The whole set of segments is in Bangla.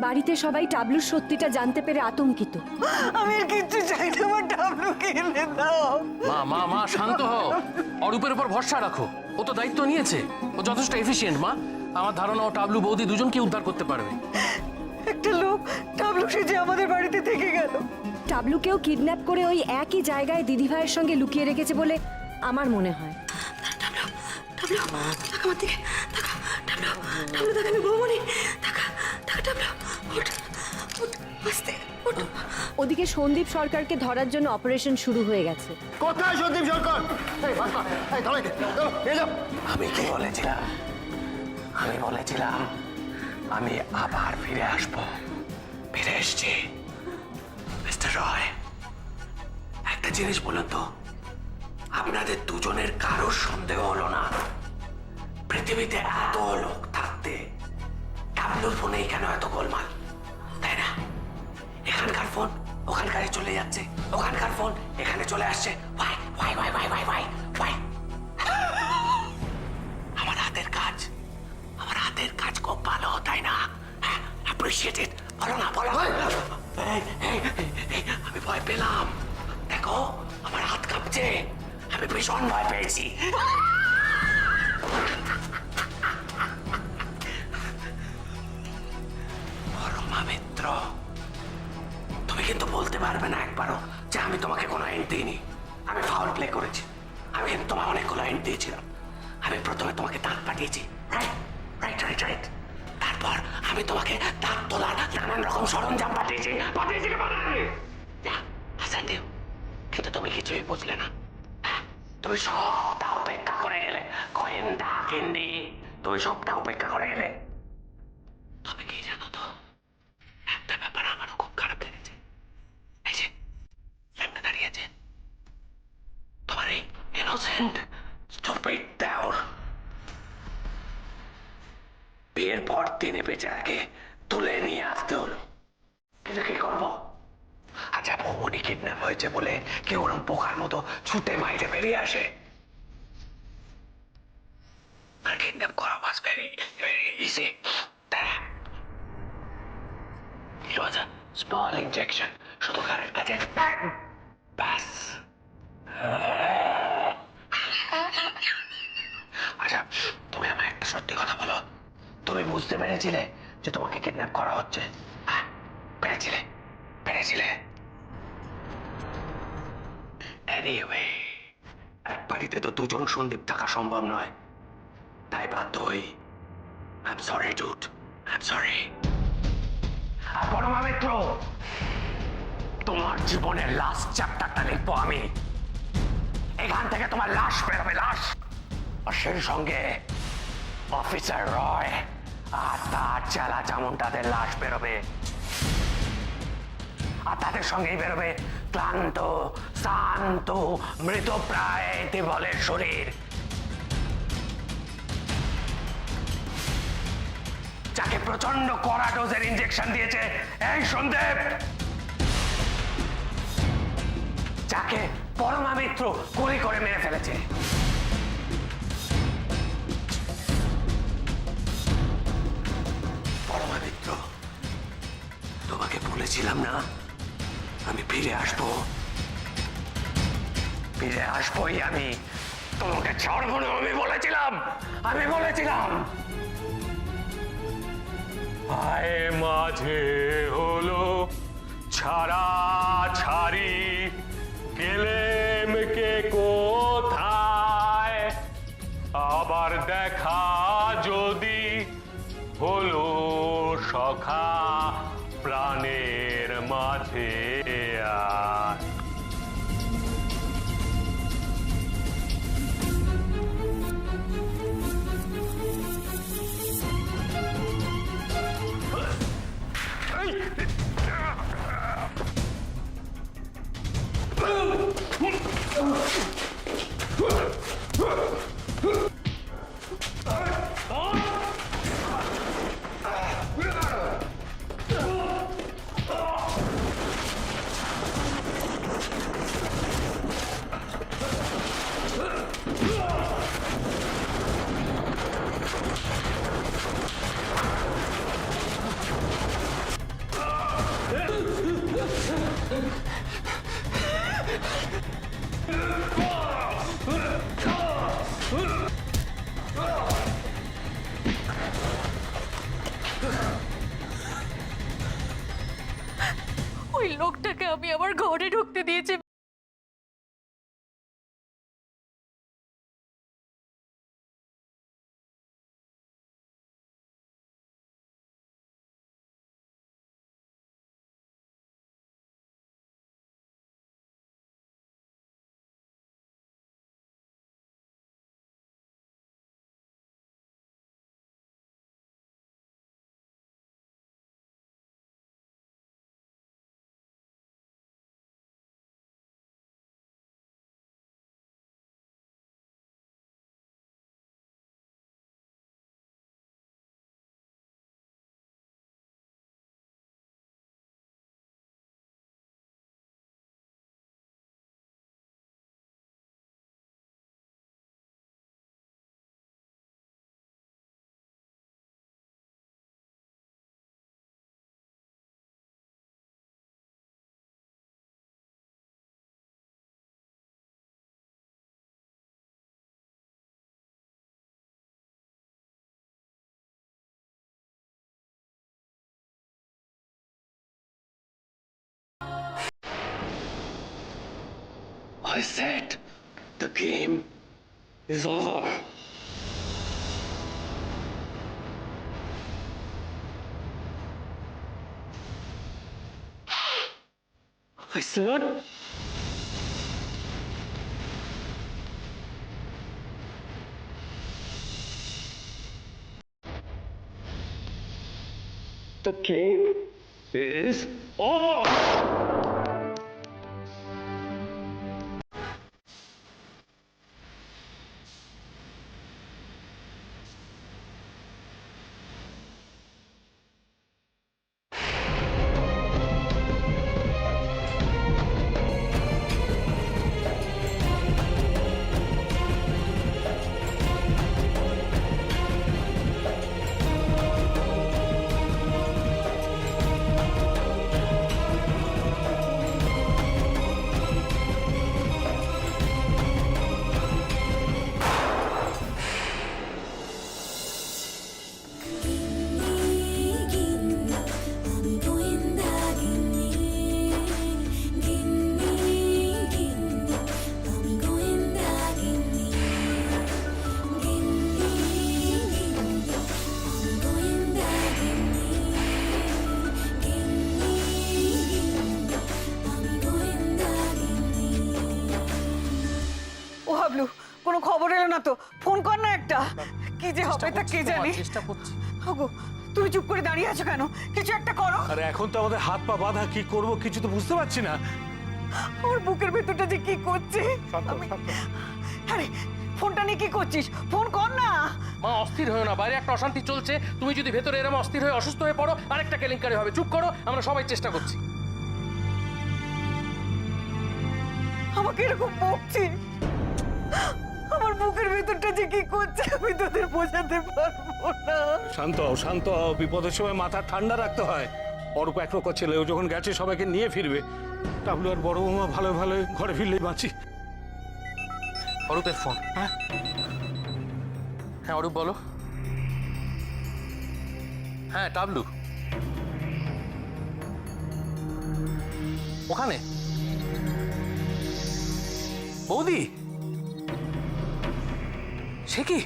বাড়িতে সবাই টাবলুর সত্যিটা জানতে পেরে আতঙ্কিত। আমি আর কিচ্ছু চাই না, আমার টাবলুকে এনে দাও। মা মা মা শান্ত হও, অরূপের উপর ভরসা রাখো, ও তো দায়িত্ব নিয়েছে, ও যথেষ্ট এফিশিয়েন্ট মা। আমার ধারণা ও টাবলু বৌদি দুজনকে উদ্ধার করতে পারবে। একটা লোক টাবলু সেজে আমাদের বাড়িতে থেকে গেল। টাবলুকেও কিডন্যাপ করে ওই একই জায়গায় দিদিভাইয়ের সঙ্গে লুকিয়ে রেখেছে বলে আমার মনে হয়। ওদিকে সন্দীপ সরকারকে ধরার জন্য অপারেশন শুরু হয়ে গেছে। কোথায় সন্দীপ সরকার? আমি কি বলেছিলাম? আমি আবার ফিরে আসবো, ফিরে এসছি। মিস্টার রয়, একটা জিনিস বলুন তো, আপনাদের দুজনের কারোর সন্দেহ হলো না পৃথিবীতে এত লোক থাকতে টাবলুর ফোনেই কেন এত গোলমাল, তাই না? এখানকার ফোন ওখানকারে চলে যাচ্ছে, ওখানকার ফোন এখানে চলে আসছে। ভাই ভাই ভাই ভাই ভাই ভাই ভাই আমার হাতের কাজ খুব ভালো, তাই না? অ্যাপ্রিশিয়েটেড, বলো না বলো। আমি ভয় পেলাম, দেখো আমার হাত কাঁপছে, আমি ভীষণ ভয় পেয়েছি। পরমা মিত্র, তুমি কিন্তু বলতে পারবে না একবারও যে আমি তোমাকে কোনো হিন্ট দিইনি। আমি ফাউল প্লে করেছি, আমি কিন্তু তোমায় অনেকগুলো হিন্ট দিয়েছিলাম। আমি প্রথমে তোমাকে দাঁত পাঠিয়েছি, রাইট রাইট রাইট রাইট। তারপর আমি তোমাকে দাঁত তোলার নানান রকম সরঞ্জাম পাঠিয়েছি। কিন্তু তুমি কিছুই বুঝলে না, তুমি সবটা উপেক্ষা করে গেলে। গোয়েন্দা গিন্নি, তুমি সবটা উপেক্ষা করে গেলে। তবে কি জানো তো, একটা ব্যাপার আমারও খুব খারাপ লেগেছে। এই যে সামনে দাঁড়িয়েছে তোমার এই ইনোসেন্ট স্টুপিড দেওর, বিয়ের পর দিনে বেচারাকে তুলে নিয়ে আসতে হলো। কিন্তু কি করবো? আচ্ছা, ভৌমনি কিডন্যাপ হয়েছে বলে কেউ ওরম পোকার মতো ছুটে মাইরে বেরিয়ে আসে? আর কিডন্যাপ করা was very easy. It was a small injection, শুধু কারের কাছে ব্যাস। আচ্ছা, তুমি আমায় একটা সত্যি কথা বলো, তুমি বুঝতে পেরেছিলে যে তোমাকে কিডন্যাপ করা হচ্ছে? পেরেছিলে? এনিওয়ে, এক বাড়িতে তো দুজন সন্দীপ থাকা সম্ভব নয়, তাই বাধ্য হই। I am sorry dude, I am sorry. আর পরমা মিত্র, তোমার জীবনের লাস্ট চ্যাপ্টারটা লিখবো আমি। এখান থেকে তোমার লাশ বেরোবে, লাশ। আর সেই সঙ্গে অফিসার রয় আর তার চেলা চামুন্ডাদের লাশ বেরোবে। আর তাদের সঙ্গেই বেরোবে ক্লান্ত, শান্ত, মৃতপ্রায় দেবলের শরীর, যাকে প্রচন্ড কড়া ডোজের ইনজেকশন দিয়েছে এই সন্দীপ, যাকে পরমা মিত্র গুলি করে মেরে ফেলেছে। পরমা মিত্র, তোমাকে বলেছিলাম না আমি ফিরে আসবোই। আমি তোমাকে ছাড়বো না, আমি বলেছিলাম। আয় মাঝে হলো ছাড়াছাড়ি, গেলেম কে কোথায়, আবার দেখা যদি হলো সখা প্রাণের মাঝে আয়। ওই লোকটাকে আমি আমার ঘরে ঢুকতে দিয়েছি। I said the game is over. I said the game is over. ও হাবলু, কোনো খবর এলো না তো? ফোন কর না একটা। কি যে হবে তা কে জানে। চেষ্টা করছি। ওগো, তুমি চুপ করে দাঁড়িয়ে আছো কেন? কিছু একটা করো। আরে এখন তো আমাদের হাত পা বাঁধা, কি করব কিছু তো বুঝতে পারছি না। আমার বুকের ভেতরটা যে কি করছে। আরে ফোনটা নিয়ে কি করছিস? ফোন কর না। মা অস্থির হয়েও না, বাইরে একটা অশান্তি চলছে। তুমি যদি ভেতরে এরম অস্থির হয়ে অসুস্থ হয়ে পড়ো, আরেকটা কেলেঙ্কারি হবে। চুপ করো, আমরা সবাই চেষ্টা করছি। আমাকে এরকম বকছিস? আমার বুকের ভেতরটা যে কি করছে আমি তোদের বোঝাতে পারবো না। শান্ত হও, শান্ত হও। বিপদের সময় মাথা ঠান্ডা রাখতে হয়। অরূপ একরকম ছেলে, ও যখন গেছে সবাইকে নিয়ে ফিরবে। টাবলু আর বড় বৌমা ভালো ভালো ঘরে ফিরলেই বাঁচি। অরূপের ফোন। হ্যাঁ হ্যাঁ অরূপ বলো। হ্যাঁ টাবলু ওখানে। বৌদি সে কি?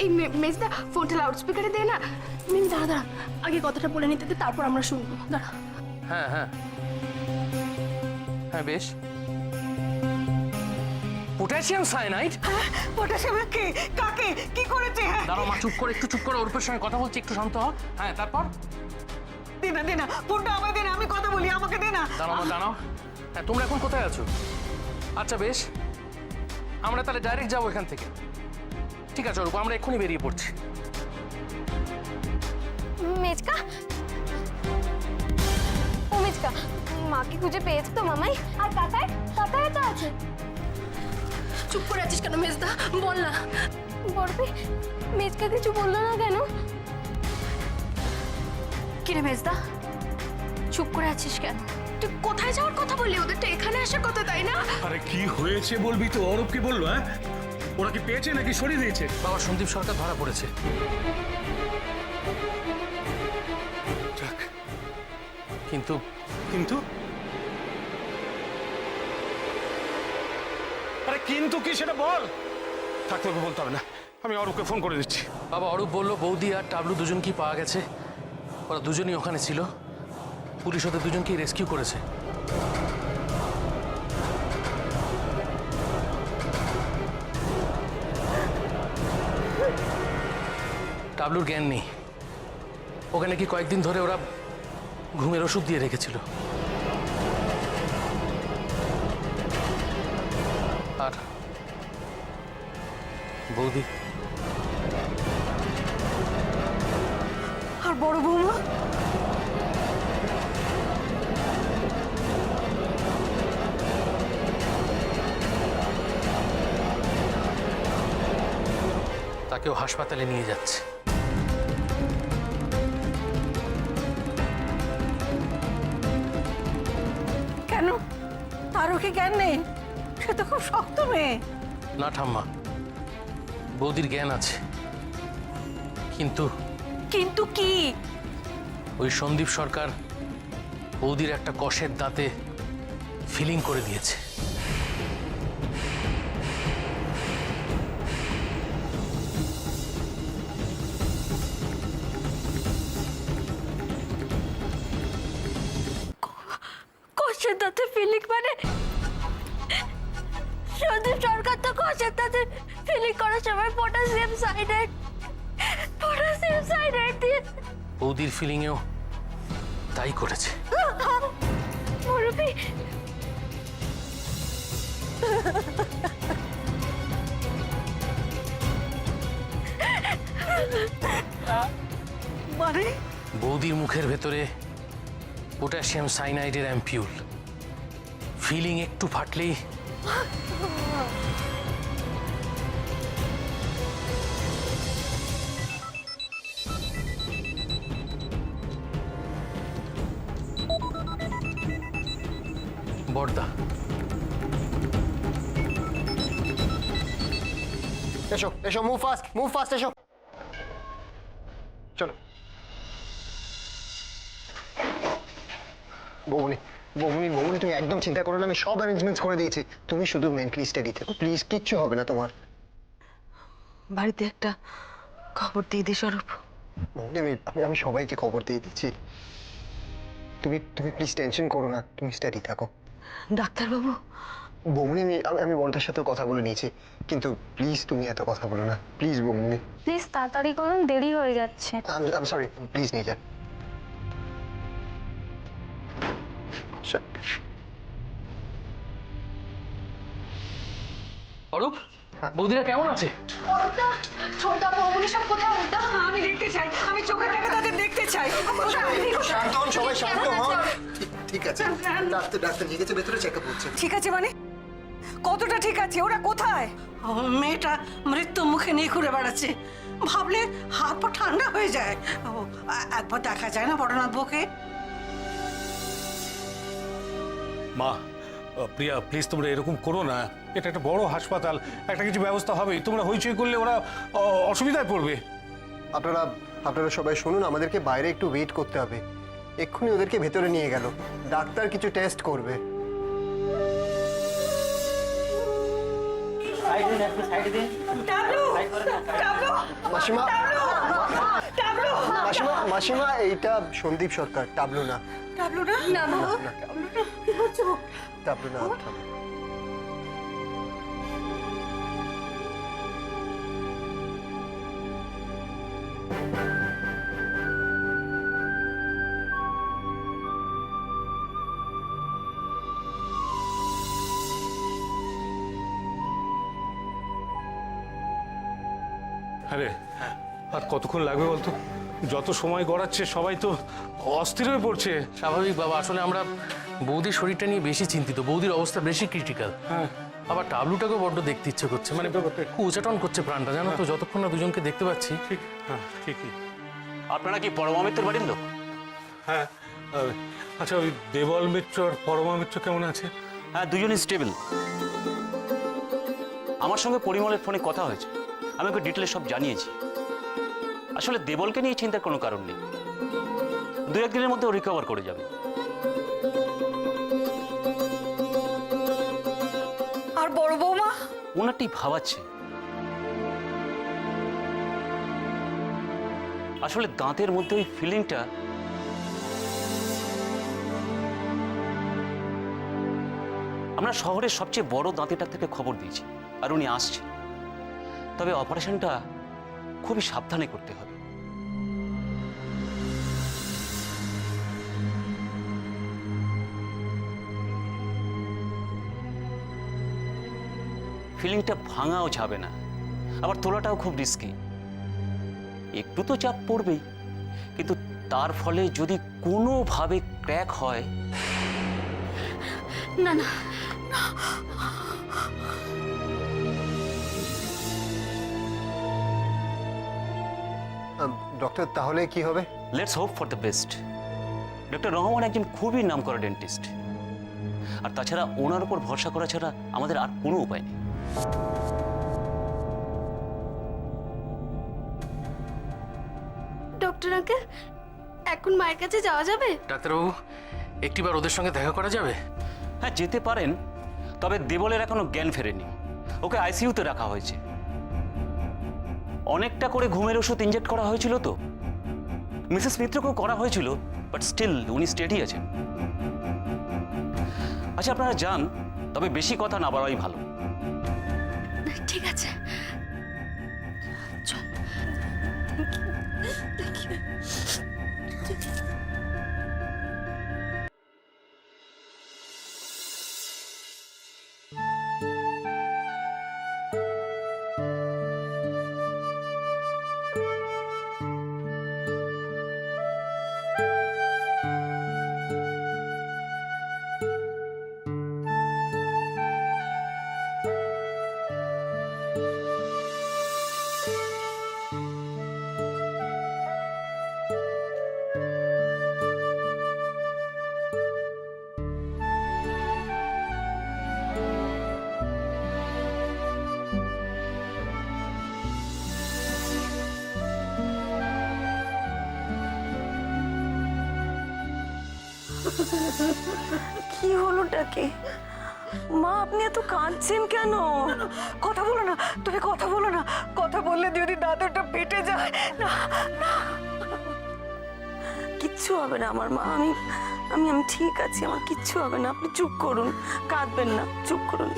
এই মেজদা ফোনটা লাউড স্পিকারে দে না। মিম দাঁড়া দাঁড়া, আগে কথাটা বলে নিতে দে, তারপর আমরা শুনবো। দাঁড়া। হ্যাঁ হ্যাঁ হ্যাঁ বেশ। Potassium cyanide? পটাশিয়াম কে, কাকে, কি করেছে? হ্যাঁ দাঁড়াও মা, চুপ করে, একটু চুপ করো। অরূপের সঙ্গে কথা বলছি, একটু শান্ত হও। হ্যাঁ তারপর? দে না, দে না, ফোনটা আমায় দে না, আমি কথা বলি, আমাকে দে না। দাঁড়াও মা, দাঁড়াও। হ্যাঁ তোমরা এখন কোথায় আছো? আচ্ছা বেশ, আমরা তাহলে ডাইরেক্ট যাবো এখান থেকে। ঠিক আছে অরূপ, আমরা এক্ষুনি বেরিয়ে পড়ছি। মেজকা, ও মেজকা, মাকে খুঁজে পেয়েছে তো মামাই? আর কাকাই? কাকাই তো আছে। চুপ করে আছিস কেন মেজদা, বল না। বলবি, মেজকা কিছু বললো না কেন? কিরে মেজদা, চুপ করে আছিস কেন? তুই কোথায় যাওয়ার কথা বললি? ওদের তো এখানে আসার কথা, তাই না? আরে কি হয়েছে বলবি তো? অরূপ কি বললো? হ্যাঁ, ওরা কি পেয়েছে নাকি সরিয়ে দিয়েছে? বাবা, সন্দীপ সরকার ধরা পড়েছে। যাক, কিন্তু কিন্তু আরে কিন্তু কি সেটা বল। থাক, তোকে বলতে হবে না, আমি অরূপকে ফোন করে দিচ্ছি। বাবা, অরূপ বললো বৌদি আর টাবলু দুজন কি পাওয়া গেছে। ওরা দুজনই ওখানে ছিল। পুলিশ ওদের দুজনকেই রেস্কিউ করেছে। টাবলুর জ্ঞান নেই। ওখানে কি কয়েকদিন ধরে ওরা ঘুমের ওষুধ দিয়ে রেখেছিল। আর বৌদি আর বড় বৌমা? তাকেও হাসপাতালে নিয়ে যাচ্ছে। কেন, তারও কি জ্ঞান নেই? সে তো খুব শক্ত মেয়ে। না ঠাম্মা, বৌদির জ্ঞান আছে, কিন্তু কিন্তু কি? ওই সন্দীপ সরকার বৌদির একটা কষের দাঁতে ফিলিং করে দিয়েছে। কষের দাঁতে ফিলিং মানে? সন্দীপ সরকার তো কষের দাঁতে ফিলিং করার সময় পটাশিয়াম সাইনাইড দিয়ে বৌদির ফিলিংয়েও তাই করেছে। মুরব্বি, মানে বৌদির মুখের ভেতরে পটাশিয়াম সাইনাইডের অ্যাম্পিউল। ফিলিং একটু ফাটলেই বড়দা। এসো এসো, মুভ ফাস্ট, এসো চলো। বৌমনি বৌমনি বৌমনি, তুমি একদম চিন্তা করো না, আমি সব অ্যারেঞ্জমেন্টস করে দিয়েছি। তুমি শুধু মেন্টালি স্টেডি থেকো প্লিজ, কিচ্ছু হবে না তোমার। বাড়িতে একটা খবর দিয়ে দিই স্বরূপ। বৌমনি, আমি সবাইকে খবর দিয়ে দিচ্ছি। তুমি তুমি প্লিজ টেনশন করো না, তুমি স্টেডি থাকো। ডাক্তারবাবু, বৌমনি, আমি বড়দার সাথেও কথা বলে নিয়েছি, কিন্তু প্লিজ তুমি এত কথা বলো না, প্লিজ বৌমনি। প্লিজ তাড়াতাড়ি করুন, দেরি হয়ে যাচ্ছে। আমি সরি, প্লিজ নিয়ে যান। অরূপ, বৌদিরা কেমন আছে? ছোটদা বৌমনি সব কোথায়? ওটা আমি দেখতে চাই, আমি চোখে দেখে তাদের দেখতে চাই। শান্ত হন সবাই, শান্ত হন। ঠিক আছে, ডাক্তার নিয়ে গেছে ভেতরে, চেক আপ হচ্ছে। ঠিক আছে মানে? কতটা ঠিক আছে? ওরা কোথায়? মেয়েটা মৃত্যু মুখে নিয়ে ঘুরে বেড়াচ্ছে, ভাবলে হাত পা ঠান্ডা হয়ে যায়। একবার দেখা যায় না বড়নাথ বউকে? মা, প্রিয়া প্লিজ তোমরা এরকম করো না। এটা একটা বড় হাসপাতাল, একটা কিছু ব্যবস্থা হবে। তোমরা হইচই করলে ওরা অসুবিধায় পড়বে। আপনারা সবাই শুনুন, আমাদেরকে বাইরে একটু ওয়েট করতে হবে। এক্ষুনি ওদেরকে ভেতরে নিয়ে গেল, ডাক্তার কিছু টেস্ট করবে। মাসিমা মাসিমা মাসিমা, এইটা সন্দীপ সরকার, টাবলু না। টাবলু না? না বাবু, টাবলু না। আরে আর কতক্ষণ লাগবে বলতো? যত সময় গড়াচ্ছে সবাই তো অস্থির হয়ে পড়ছে। স্বাভাবিক বাবা, আসলে আমরা বৌদির শরীরটা নিয়ে বেশি চিন্তিত। বৌদির অবস্থা বেশি ক্রিটিক্যাল। হ্যাঁ, আবার টাবলুটাকেও বড্ড দেখতে ইচ্ছে করছে, মানে খুব উচাটন করছে প্রাণটা, জানো তো, যতক্ষণ না দুজনকে দেখতে পাচ্ছি। ঠিক, হ্যাঁ ঠিকই। আপনারা কি পরমামিত্রের বাড়ির লোক? হ্যাঁ, আচ্ছা, ওই দেবল মিত্র আর পরমা মিত্র কেমন আছে? হ্যাঁ, দুজনই স্টেবল। আমার সঙ্গে পরিমলের ফোনে কথা হয়েছে, আমি ওকে ডিটেলে সব জানিয়েছি। আসলে দেবলকে নিয়ে চিন্তার কোনো কারণ নেই, 2-1 দিনের মধ্যে ও রিকভার করে যাবে। আর বড় বৌমা? ওনারটি ভাবাচ্ছে। আসলে দাঁতের মধ্যে ওই ফিলিংটা আমরা শহরের সবচেয়ে বড় দাঁতেটার থেকে খবর দিয়েছি, আর উনি আসছে। তবে অপারেশনটা খুবই সাবধানে করতে হবে। ফিলিংটা ভাঙাও যাবে না, আবার তোলাটাও খুব রিস্কি। একটু তো চাপ পড়বেই, কিন্তু তার ফলে যদি কোনোভাবে ক্র্যাক হয়। না না, ডক্টর, তাহলে কি হবে? Let's hope for the best. Doctor Rahman একজন খুবই নামকরা ডেন্টিস্ট, আর তাছাড়া ওনার উপর ভরসা করা ছাড়া আমাদের আর কোনো উপায় নেই। ডক্টর আঙ্কেল, এখন মায়ের কাছে যাওয়া যাবে? ডাক্তারবাবু, একটিবার ওদের সঙ্গে দেখা করা যাবে? হ্যাঁ, যেতে পারেন, তবে দেবলের এখনো জ্ঞান ফেরেনি, ওকে আইসিইউতে রাখা হয়েছে। অনেকটা করে ঘুমের ওষুধ ইনজেক্ট করা হয়েছিল তো, মিসেস মিত্রকেও করা হয়েছিল, বাট স্টিল উনি স্টেডি আছেন। আচ্ছা, আপনারা যান, তবে বেশি কথা না বাড়াই ভালো। ঠিক আছে, চল। কি হলোটাকে? মা, আপনি এত কাঁদছেন কেন? কথা বলো না, তুমি কথা বলো না। কথা বললে যদি দাঁতটা পেটে যায়। না না, কিচ্ছু হবে না আমার মা, আমি আমি আমি ঠিক আছি, আমার কিচ্ছু হবে না। আপনি চুপ করুন, কাঁদবেন না, চুপ করুন।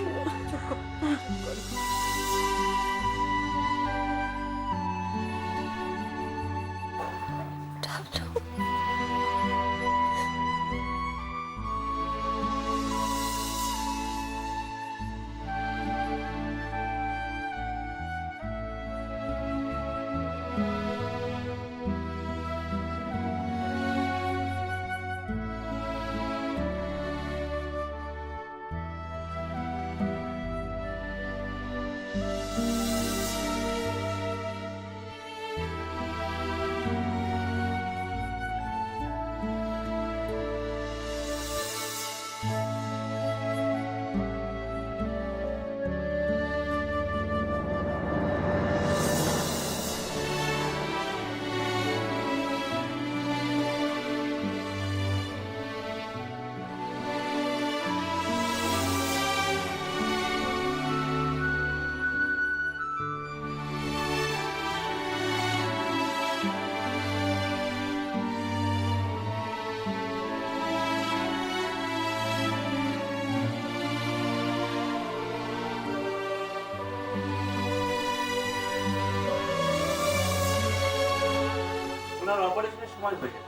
ওনার অপারেশনের সময় হয়ে যাবে।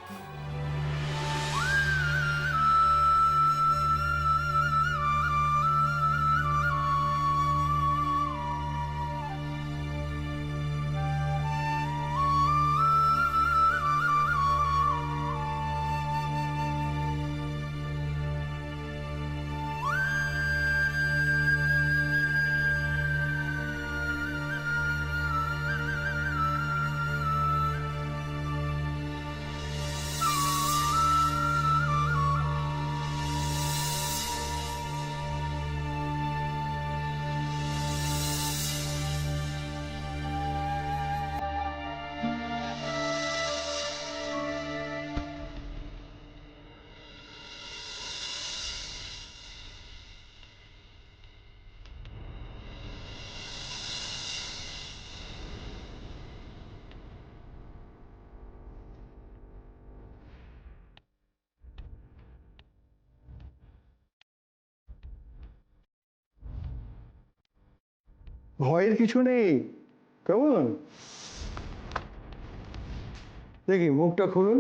ভয়ের কিছু নেই, কেমন? দেখি মুখটা খুলুন।